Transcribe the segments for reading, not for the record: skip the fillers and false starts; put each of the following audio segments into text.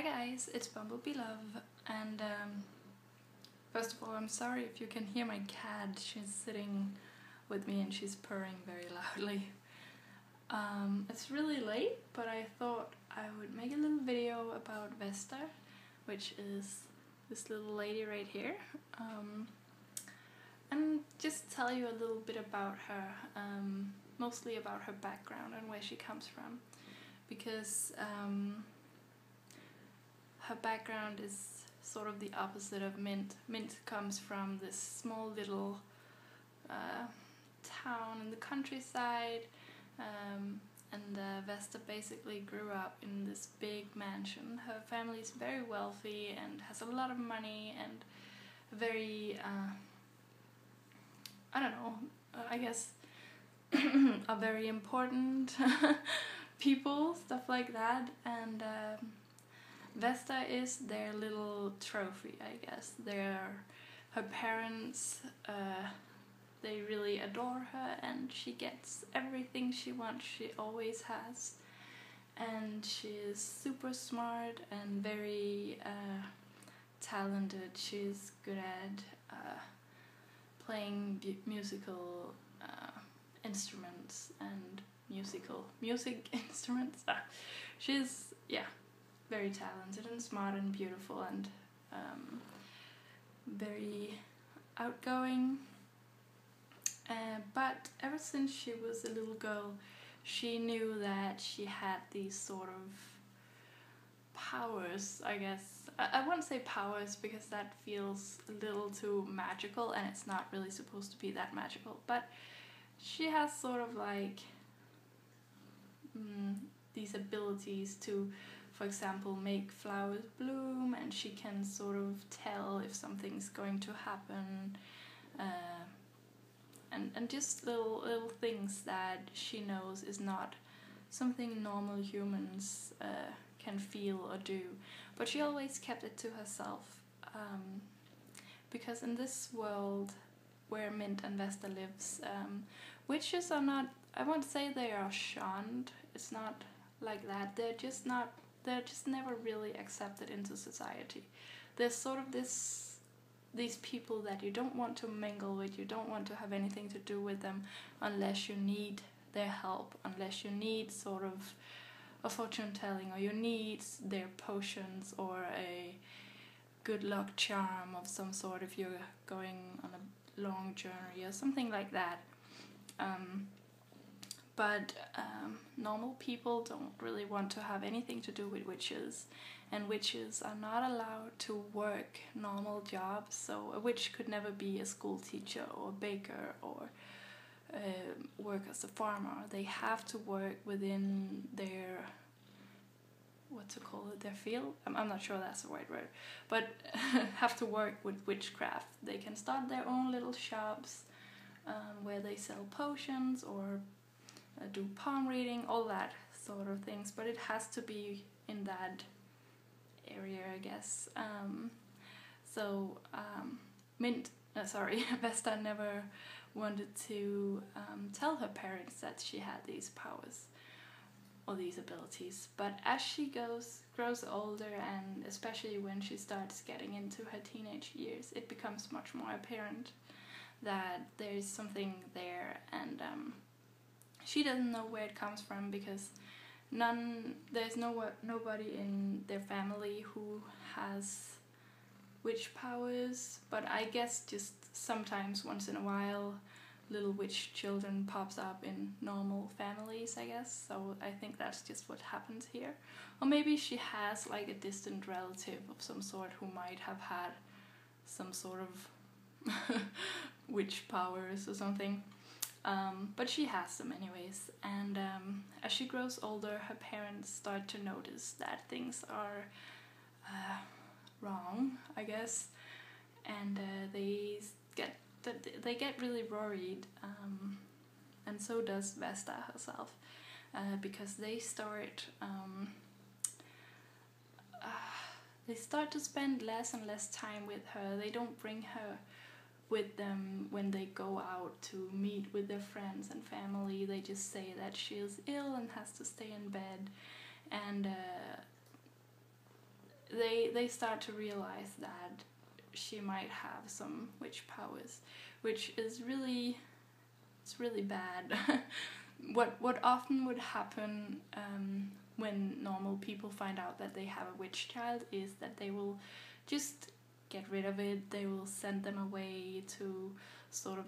Hi guys, it's Bumblebee Love, and first of all, I'm sorry if you can hear my cat. She's sitting with me and she's purring very loudly. It's really late, but I thought I would make a little video about Vesta, which is this little lady right here, and just tell you a little bit about her, mostly about her background and where she comes from, because her background is sort of the opposite of Mint. Mint comes from this small little town in the countryside, and Vesta basically grew up in this big mansion. Her family is very wealthy and has a lot of money and very, I don't know, I guess are very important people, stuff like that, and Vesta is their little trophy, I guess. Her parents, they really adore her, and she gets everything she wants. She always has, and she is super smart and very talented. She's good at playing musical instruments and music instruments. She's, yeah, very talented and smart and beautiful and very outgoing. But ever since she was a little girl, she knew that she had these sort of powers, I guess. I won't say powers because that feels a little too magical, and it's not really supposed to be that magical, but she has sort of like these abilities to, for example, make flowers bloom, and she can sort of tell if something's going to happen, and just little things that she knows is not something normal humans can feel or do. But she always kept it to herself, because in this world where Mint and Vesta lives, witches are not, I won't say they are shunned, it's not like that, they're just never really accepted into society. There's sort of these people that you don't want to mingle with, you don't want to have anything to do with them unless you need their help, unless you need sort of a fortune telling, or you need their potions or a good luck charm of some sort if you're going on a long journey or something like that. But normal people don't really want to have anything to do with witches, and witches are not allowed to work normal jobs. So a witch could never be a school teacher or a baker or work as a farmer. They have to work within their, their field? I'm not sure that's the right word, but have to work with witchcraft. They can start their own little shops where they sell potions or do palm reading, all that sort of things, but it has to be in that area, I guess. Vesta never wanted to tell her parents that she had these powers or these abilities, but as she grows older, and especially when she starts getting into her teenage years, it becomes much more apparent that there's something there, and she doesn't know where it comes from, because there's nobody in their family who has witch powers, but I guess just sometimes, once in a while, little witch children pops up in normal families, I guess. So I think that's just what happens here. Or maybe she has like a distant relative of some sort who might have had some sort of witch powers or something. But she has them anyways, and as she grows older, her parents start to notice that things are wrong, I guess, and they get really worried, and so does Vesta herself, because they start to spend less and less time with her. They don't bring her with them when they go out to meet with their friends and family. They just say that she is ill and has to stay in bed, and they start to realize that she might have some witch powers, which is really bad. What often would happen when normal people find out that they have a witch child is that they will just get rid of it. They will send them away to sort of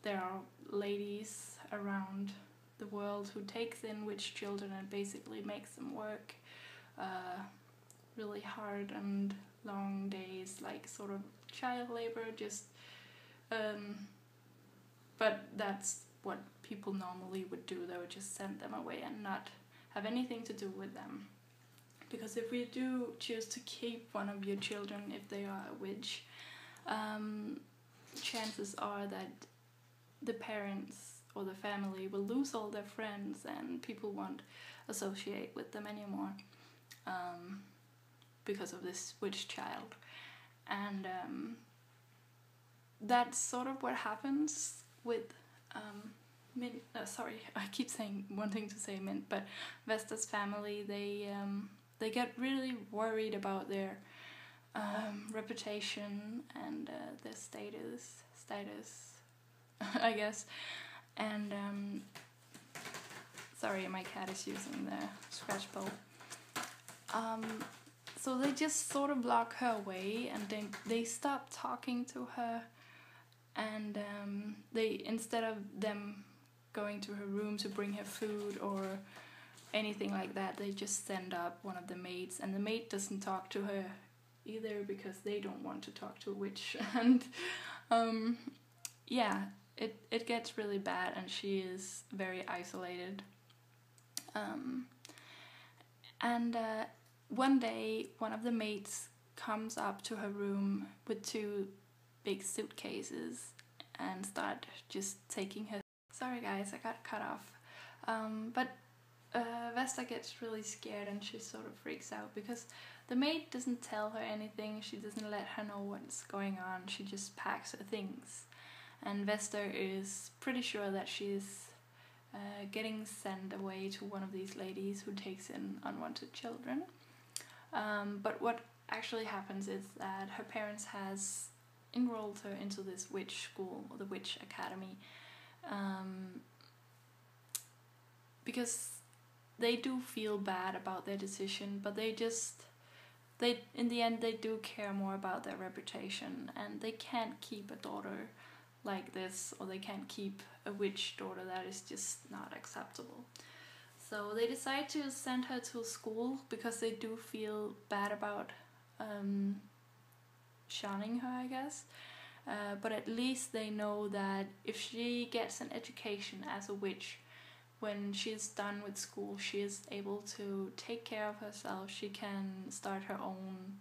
there are ladies around the world who takes in witch children and basically makes them work really hard and long days, like sort of child labor, just but that's what people normally would do. They would just send them away and not have anything to do with them. Because if we do choose to keep one of your children, if they are a witch, chances are that the parents or the family will lose all their friends and people won't associate with them anymore because of this witch child. And that's sort of what happens with Mint. Sorry, I keep wanting to say Mint, but Vesta's family, they get really worried about their reputation and their status, I guess. And sorry, my cat is using the scratch pole. So they just sort of block her away, and they stop talking to her. And they, instead of them going to her room to bring her food or anything like that, they just send up one of the maids, and the maid doesn't talk to her either because they don't want to talk to a witch. And yeah, it gets really bad, and she is very isolated. And one day, one of the maids comes up to her room with 2 big suitcases and start just taking her. Sorry guys, I got cut off. But Vesta gets really scared, and she sort of freaks out because the maid doesn't tell her anything. She doesn't let her know what's going on. She just packs her things. And Vesta is pretty sure that she's getting sent away to one of these ladies who takes in unwanted children. But what actually happens is that her parents has enrolled her into this witch school, or the witch academy, because they do feel bad about their decision, but they in the end they do care more about their reputation, and they can't keep a daughter like this, or they can't keep a witch daughter. That is just not acceptable. So they decide to send her to school because they do feel bad about shunning her, I guess. But at least they know that if she gets an education as a witch, when she's done with school, she is able to take care of herself. She can start her own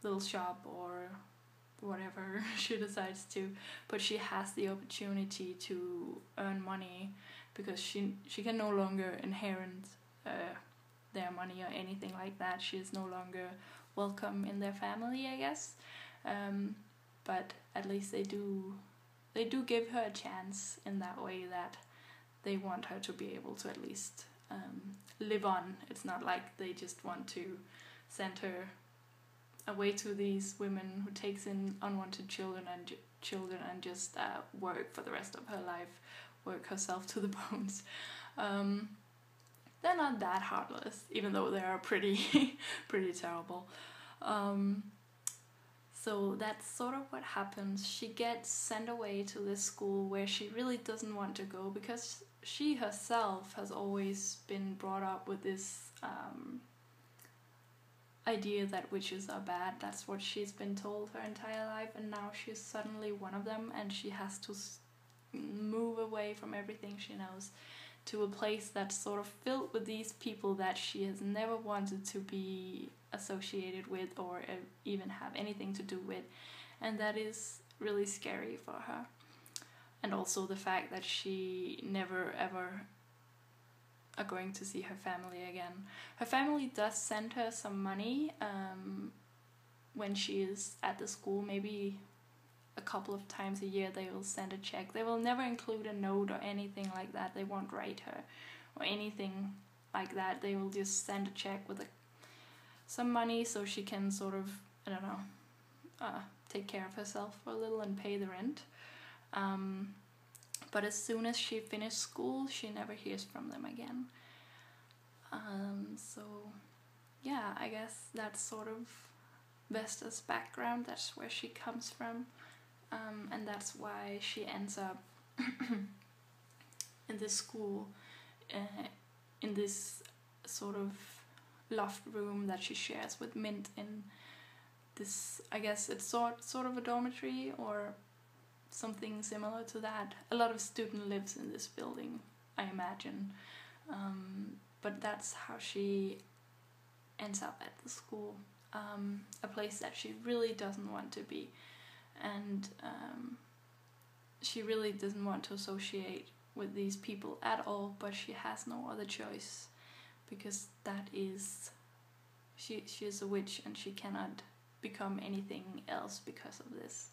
little shop or whatever she decides to, but she has the opportunity to earn money because she can no longer inherit their money or anything like that. She is no longer welcome in their family, I guess. But at least they do give her a chance in that way, that they want her to be able to at least live on. It's not like they just want to send her away to these women who takes in unwanted children and just work for the rest of her life, work herself to the bones. They're not that heartless, even though they are pretty terrible. So that's sort of what happens. She gets sent away to this school where she really doesn't want to go, because she herself has always been brought up with this idea that witches are bad. That's what she's been told her entire life, and now she's suddenly one of them, and she has to move away from everything she knows to a place that's sort of filled with these people that she has never wanted to be associated with or even have anything to do with, and that is really scary for her. And also the fact that she never ever are going to see her family again. Her family does send her some money when she is at the school. Maybe a couple of times a year they will send a check. They will never include a note or anything like that. They won't write her or anything like that. They will just send a check with some money so she can sort of, I don't know, take care of herself for a little and pay the rent. But as soon as she finished school, she never hears from them again. So yeah, I guess that's sort of Vesta's background. That's where she comes from, and that's why she ends up in this school, in this sort of loft room that she shares with Mint in this, I guess it's sort of a dormitory or something similar to that. A lot of student lives in this building, I imagine, but that's how she ends up at the school, a place that she really doesn't want to be, and she really doesn't want to associate with these people at all, but she has no other choice, because that is, she is a witch and she cannot become anything else because of this.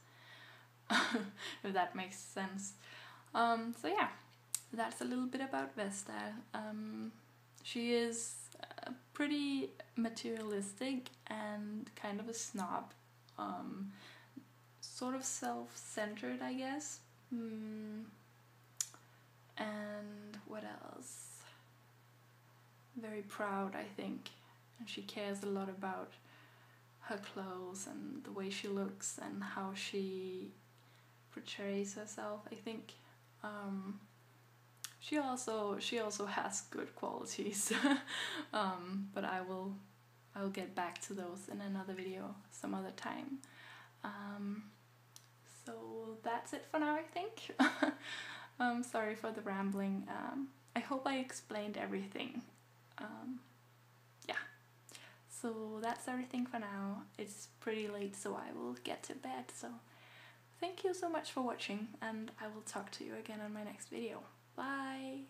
If that makes sense. So yeah, that's a little bit about Vesta. She is pretty materialistic and kind of a snob, sort of self-centered, I guess. And what else? Very proud, I think, and she cares a lot about her clothes and the way she looks and how she portrays herself, I think. She also has good qualities, but I'll get back to those in another video some other time. So that's it for now, I think. Sorry for the rambling. I hope I explained everything. Yeah, so that's everything for now. It's pretty late, so I will get to bed. So thank you so much for watching, and I will talk to you again on my next video. Bye!